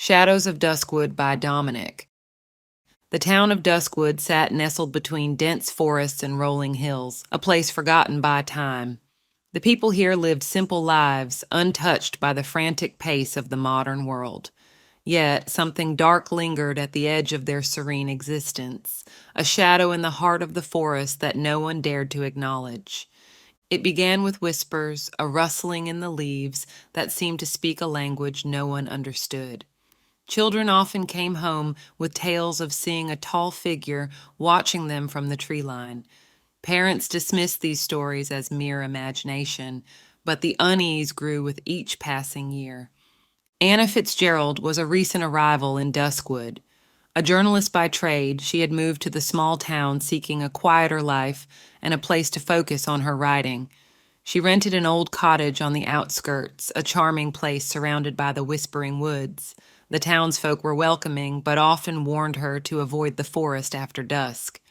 Shadows of Duskwood by Dominic. The town of Duskwood sat nestled between dense forests and rolling hills, a place forgotten by time. The people here lived simple lives, untouched by the frantic pace of the modern world. Yet something dark lingered at the edge of their serene existence, a shadow in the heart of the forest that no one dared to acknowledge. It began with whispers, a rustling in the leaves that seemed to speak a language no one understood. Children often came home with tales of seeing a tall figure watching them from the tree line. Parents dismissed these stories as mere imagination, but the unease grew with each passing year. Anna Fitzgerald was a recent arrival in Duskwood. A journalist by trade, she had moved to the small town seeking a quieter life and a place to focus on her writing. She rented an old cottage on the outskirts, a charming place surrounded by the whispering woods. The townsfolk were welcoming, but often warned her to avoid the forest after dusk.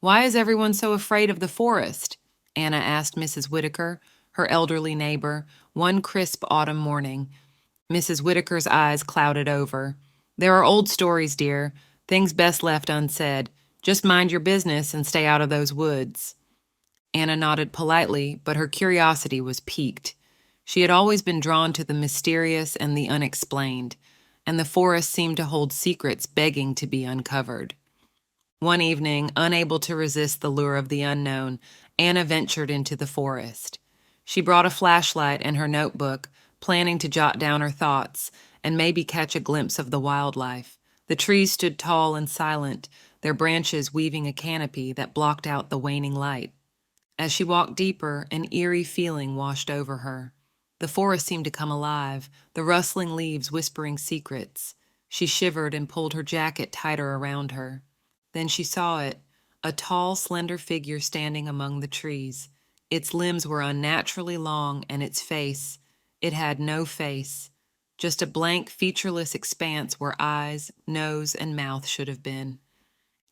"Why is everyone so afraid of the forest?" Anna asked Mrs. Whitaker, her elderly neighbor, one crisp autumn morning. Mrs. Whitaker's eyes clouded over. "There are old stories, dear, things best left unsaid. Just mind your business and stay out of those woods." Anna nodded politely, but her curiosity was piqued. She had always been drawn to the mysterious and the unexplained, and the forest seemed to hold secrets begging to be uncovered. One evening, unable to resist the lure of the unknown, Anna ventured into the forest. She brought a flashlight and her notebook, planning to jot down her thoughts and maybe catch a glimpse of the wildlife. The trees stood tall and silent, their branches weaving a canopy that blocked out the waning light. As she walked deeper, an eerie feeling washed over her. The forest seemed to come alive, the rustling leaves whispering secrets. She shivered and pulled her jacket tighter around her. Then she saw it, a tall, slender figure standing among the trees. Its limbs were unnaturally long, and its face, it had no face, just a blank, featureless expanse where eyes, nose, and mouth should have been.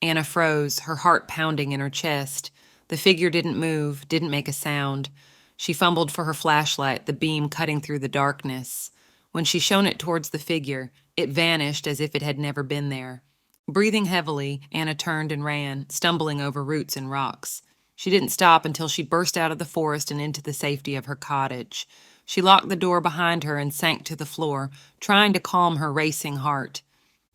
Anna froze, her heart pounding in her chest. The figure didn't move, didn't make a sound. She fumbled for her flashlight, the beam cutting through the darkness. When she shone it towards the figure, it vanished as if it had never been there. Breathing heavily, Anna turned and ran, stumbling over roots and rocks. She didn't stop until she burst out of the forest and into the safety of her cottage. She locked the door behind her and sank to the floor, trying to calm her racing heart.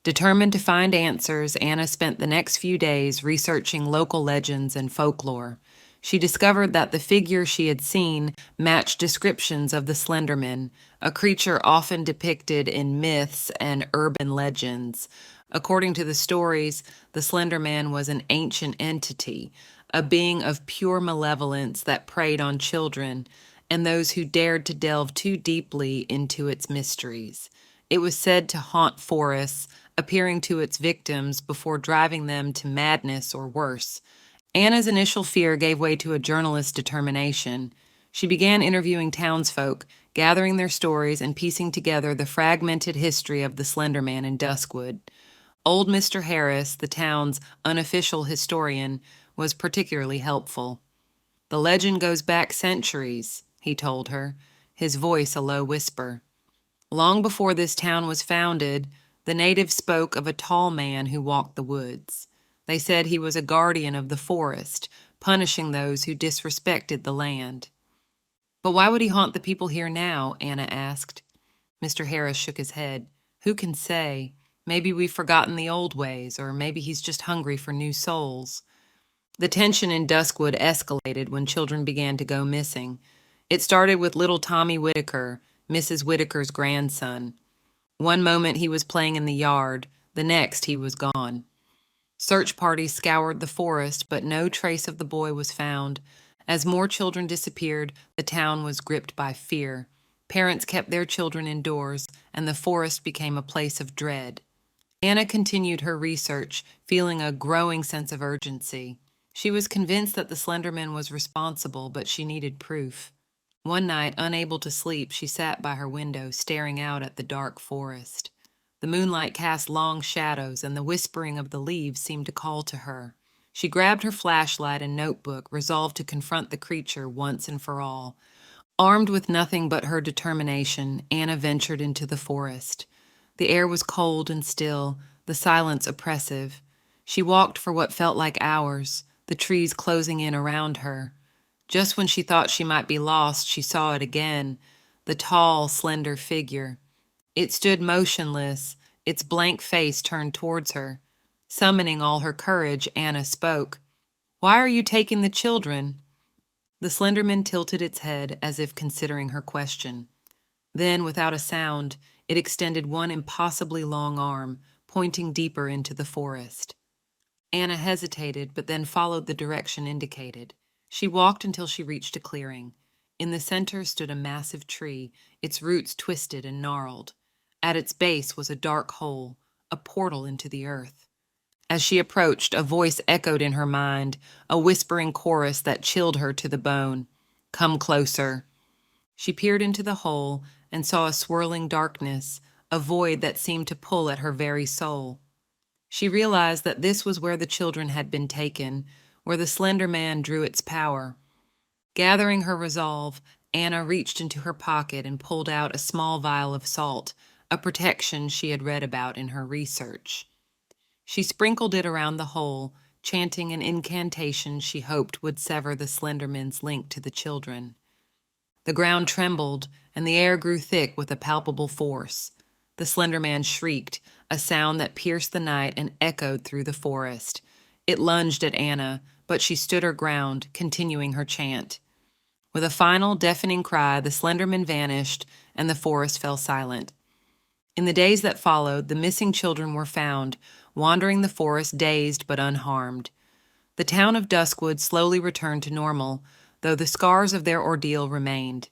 Determined to find answers, Anna spent the next few days researching local legends and folklore. She discovered that the figure she had seen matched descriptions of the Slenderman, a creature often depicted in myths and urban legends. According to the stories, the Slender Man was an ancient entity, a being of pure malevolence that preyed on children and those who dared to delve too deeply into its mysteries. It was said to haunt forests, appearing to its victims before driving them to madness or worse. Anna's initial fear gave way to a journalist's determination. She began interviewing townsfolk, gathering their stories and piecing together the fragmented history of the Slender Man in Duskwood. Old Mr. Harris, the town's unofficial historian, was particularly helpful. "The legend goes back centuries," he told her, his voice a low whisper. "Long before this town was founded, the natives spoke of a tall man who walked the woods. They said he was a guardian of the forest, punishing those who disrespected the land." "But why would he haunt the people here now?" Anna asked. Mr. Harris shook his head. "Who can say? Maybe we've forgotten the old ways, or maybe he's just hungry for new souls." The tension in Duskwood escalated when children began to go missing. It started with little Tommy Whitaker, Mrs. Whitaker's grandson. One moment he was playing in the yard, the next he was gone. Search parties scoured the forest, but no trace of the boy was found. As more children disappeared, the town was gripped by fear. Parents kept their children indoors, and the forest became a place of dread. Anna continued her research, feeling a growing sense of urgency. She was convinced that the Slenderman was responsible, but she needed proof. One night, unable to sleep, she sat by her window, staring out at the dark forest. The moonlight cast long shadows, and the whispering of the leaves seemed to call to her. She grabbed her flashlight and notebook, resolved to confront the creature once and for all. Armed with nothing but her determination, Anna ventured into the forest. The air was cold and still, the silence oppressive. She walked for what felt like hours, the trees closing in around her. Just when she thought she might be lost, she saw it again, the tall, slender figure. It stood motionless, its blank face turned towards her. Summoning all her courage, Anna spoke. "Why are you taking the children?" The Slenderman tilted its head as if considering her question. Then, without a sound, it extended one impossibly long arm, pointing deeper into the forest. Anna hesitated, but then followed the direction indicated. She walked until she reached a clearing. In the center stood a massive tree, its roots twisted and gnarled. At its base was a dark hole, a portal into the earth. As she approached, a voice echoed in her mind, a whispering chorus that chilled her to the bone. "Come closer." She peered into the hole and saw a swirling darkness, a void that seemed to pull at her very soul. She realized that this was where the children had been taken, where the slender man drew its power. Gathering her resolve, Anna reached into her pocket and pulled out a small vial of salt, a protection she had read about in her research. She sprinkled it around the hole, chanting an incantation she hoped would sever the Slenderman's link to the children. The ground trembled, and the air grew thick with a palpable force. The Slender Man shrieked, a sound that pierced the night and echoed through the forest. It lunged at Anna, but she stood her ground, continuing her chant. With a final, deafening cry, the Slenderman vanished, and the forest fell silent. In the days that followed, the missing children were found, wandering the forest dazed but unharmed. The town of Duskwood slowly returned to normal, though the scars of their ordeal remained.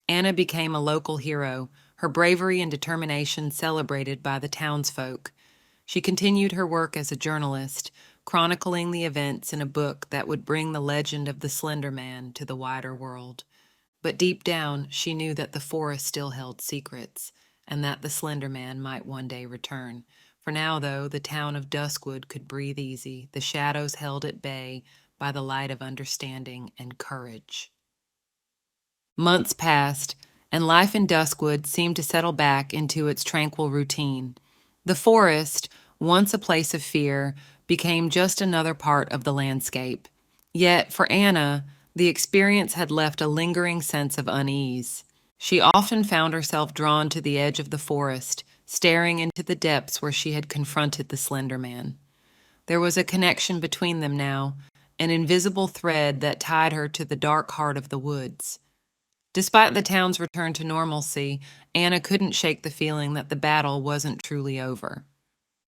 Anna became a local hero, her bravery and determination celebrated by the townsfolk. She continued her work as a journalist, chronicling the events in a book that would bring the legend of the Slender Man to the wider world. But deep down, she knew that the forest still held secrets, and that the Slender Man might one day return. For now, though, the town of Duskwood could breathe easy, the shadows held at bay by the light of understanding and courage. Months passed, and life in Duskwood seemed to settle back into its tranquil routine. The forest, once a place of fear, became just another part of the landscape. Yet, for Anna, the experience had left a lingering sense of unease. She often found herself drawn to the edge of the forest, staring into the depths where she had confronted the Slender Man. There was a connection between them now, an invisible thread that tied her to the dark heart of the woods. Despite the town's return to normalcy, Anna couldn't shake the feeling that the battle wasn't truly over.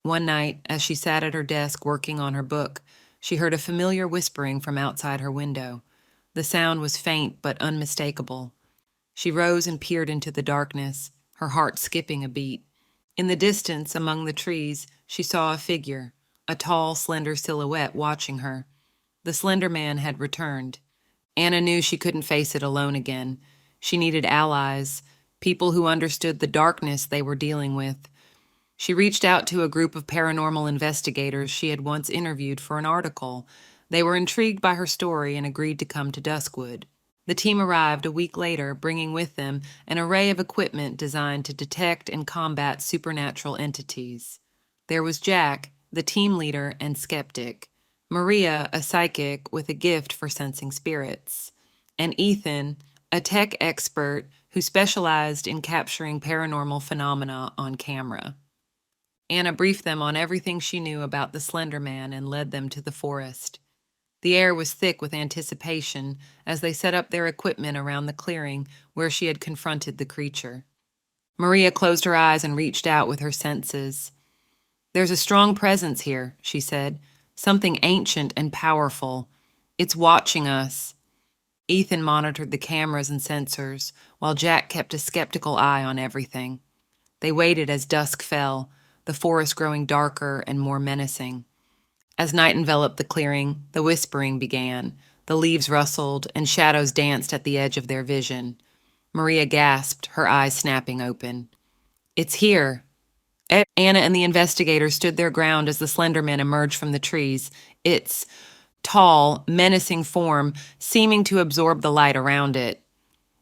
One night, as she sat at her desk working on her book, she heard a familiar whispering from outside her window. The sound was faint but unmistakable. She rose and peered into the darkness, her heart skipping a beat. In the distance, among the trees, she saw a figure, a tall, slender silhouette watching her. The Slender Man had returned. Anna knew she couldn't face it alone again. She needed allies, people who understood the darkness they were dealing with. She reached out to a group of paranormal investigators she had once interviewed for an article. They were intrigued by her story and agreed to come to Duskwood. The team arrived a week later, bringing with them an array of equipment designed to detect and combat supernatural entities. There was Jack, the team leader and skeptic, Maria, a psychic with a gift for sensing spirits, and Ethan, a tech expert who specialized in capturing paranormal phenomena on camera. Anna briefed them on everything she knew about the Slender Man and led them to the forest. The air was thick with anticipation as they set up their equipment around the clearing where she had confronted the creature. Maria closed her eyes and reached out with her senses. "There's a strong presence here," she said, "something ancient and powerful. It's watching us." Ethan monitored the cameras and sensors, while Jack kept a skeptical eye on everything. They waited as dusk fell, the forest growing darker and more menacing. As night enveloped the clearing, the whispering began. The leaves rustled, and shadows danced at the edge of their vision. Maria gasped, her eyes snapping open. "It's here." Anna and the investigators stood their ground as the Slender Man emerged from the trees, its tall, menacing form seeming to absorb the light around it.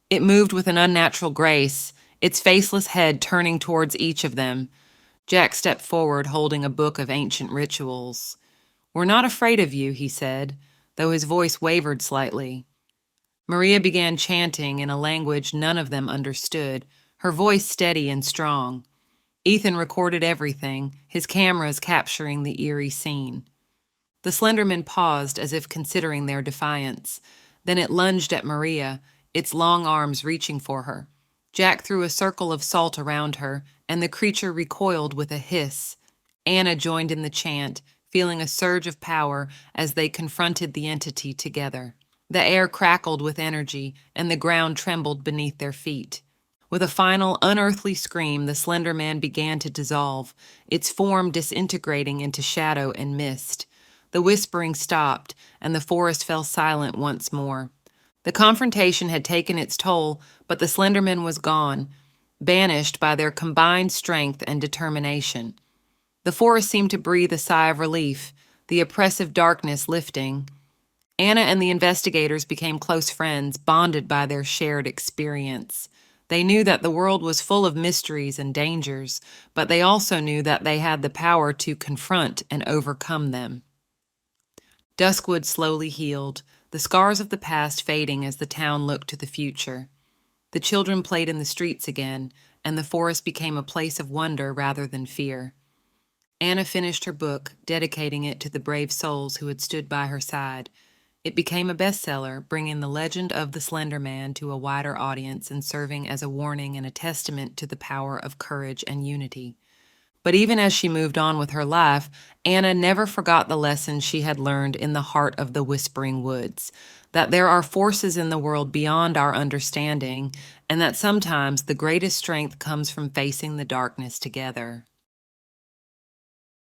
It moved with an unnatural grace, its faceless head turning towards each of them. Jack stepped forward, holding a book of ancient rituals. "We're not afraid of you," he said, though his voice wavered slightly. Maria began chanting in a language none of them understood, her voice steady and strong. Ethan recorded everything, his cameras capturing the eerie scene. The Slenderman paused as if considering their defiance. Then it lunged at Maria, its long arms reaching for her. Jack threw a circle of salt around her, and the creature recoiled with a hiss. Anna joined in the chant, feeling a surge of power as they confronted the entity together. The air crackled with energy, and the ground trembled beneath their feet. With a final, unearthly scream, the Slender Man began to dissolve, its form disintegrating into shadow and mist. The whispering stopped, and the forest fell silent once more. The confrontation had taken its toll, but the Slenderman was gone, banished by their combined strength and determination. The forest seemed to breathe a sigh of relief, the oppressive darkness lifting. Anna and the investigators became close friends, bonded by their shared experience. They knew that the world was full of mysteries and dangers, but they also knew that they had the power to confront and overcome them. Duskwood slowly healed, the scars of the past fading as the town looked to the future. The children played in the streets again, and the forest became a place of wonder rather than fear. Anna finished her book, dedicating it to the brave souls who had stood by her side. It became a bestseller, bringing the legend of the Slender Man to a wider audience and serving as a warning and a testament to the power of courage and unity. But even as she moved on with her life, Anna never forgot the lessons she had learned in the heart of the Whispering Woods, that there are forces in the world beyond our understanding, and that sometimes the greatest strength comes from facing the darkness together.